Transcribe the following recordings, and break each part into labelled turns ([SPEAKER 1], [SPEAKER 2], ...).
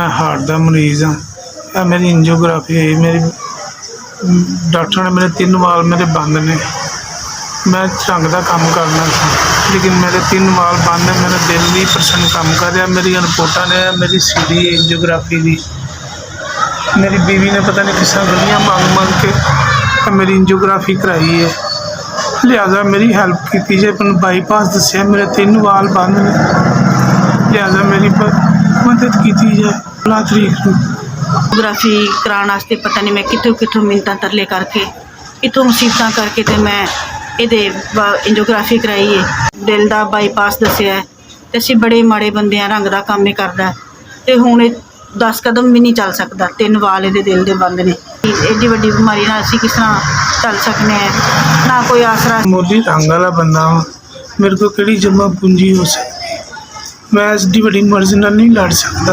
[SPEAKER 1] मैं हार्ट का मरीज़ हाँ। मेरी एंजियोग्राफी हुई मेरी डॉक्टर ने मेरे 3 वाल मेरे बंद ने। मैं झंग का काम करना था लेकिन मेरे 3 वाल बंद है। मेरा दिल 20% काम कर रहा। मेरी रिपोर्टा ने मेरी सीधी एंजियोग्राफी की मेरी बीवी ने पता नहीं किस गलियाँ मंग के मेरी एंजियोग्राफी कराई है। लिहाजा मेरी हेल्प की जाए। मैंने बाईपास दसिया मेरे 3 वाल बंद ने। लिहाजा मेरी मदद की जाए 15 तरीक को।
[SPEAKER 2] एंजियोग्राफी कराने वास्ते पता नहीं मैं कितों मिन्नतां तरले करके कितों मुसीबतां करके ते मैं ये एंजियोग्राफी कराई है। दिल का बाईपास दसिया है ते असीं बड़े माड़े बंदे आ। रंग का काम ही करदा ते हुण 10 कदम भी नहीं चल सकता। 3 वाल ये दिल के बंद ने। एड्डी वड्डी बीमारी नाल असीं किस तरह चल सकने हैं। ना कोई आसरा।
[SPEAKER 1] मोदी रंग वाला बंदा वा मेरे को किहड़ी जमा पूंजी हो सकती। मैं एड्डी वड्डी मर्ज़ नाल नहीं लड़ सकता।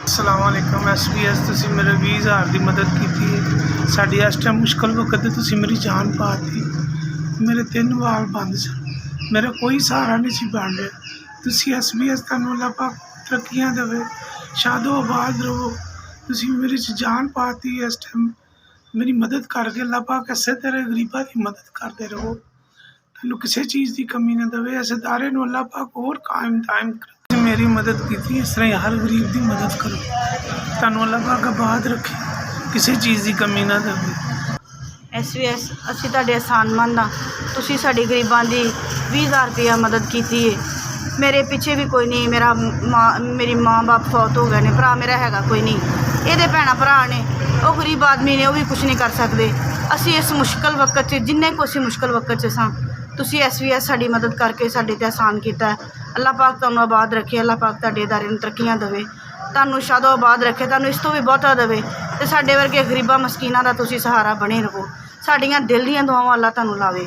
[SPEAKER 1] अस्सलामुअलैकुम SBS तुसीं मेरे 20,000 की मदद की है। साडी इस टाइम मुश्किल वक्त तुसीं मेरी जान पाती। मेरे 3 वाल बंद सन। मेरा कोई सहारा नहीं सी बन रहा। तुसीं SBS तुहानूं अल्लाह पाक तरक्कियां देवे। शादो आबाद रहो। तुसीं मेरी जान पाती इस टाइम मेरी मदद करके अल्लाह पाक इसे तरह गरीबां की मदद करते रहो। तुहानूं किसी चीज़ की कमी ना देवे। इस इदारे नूं अल्लाह पाक होर कायम दायम करे। मेरी मदद की इस तरह हर गरीब की मदद करो। तुहानूं अल्लाह पाक आबाद रखे किसी चीज़ की कमी ना देवे।
[SPEAKER 2] SBS असीं तुहाडे एहसानमंद हाँ। तुसीं साडी गरीबां दी 20,000 रुपया मदद की है। मेरे पिछे भी कोई नहीं। मेरी माँ बाप फौत हो गए ने। भरा मेरा हैगा कोई नहीं। ये भैन भरा ने वो गरीब आदमी ने वो भी कुछ नहीं कर सकते। असीं इस मुश्किल वक्त च जिन्ने को असीं मुश्किल वक्त च सां तुसीं SBS साडी मदद करके साडे ते आसान किया है। अल्लाह पाक तुहानूं आबाद रखे। अल्लाह पाक तुहाडे इदारे नूं तरक्कियां देवे। तुहानूं शादो आबाद रखे। तुहानूं इस तो भी बहुता देवे ते साडे वर्गे गरीबां मस्कीनां दा तुसीं सहारा बने रहो। साडियां दिल दीयां दुआवां अल्लाह तुहानूं लावे।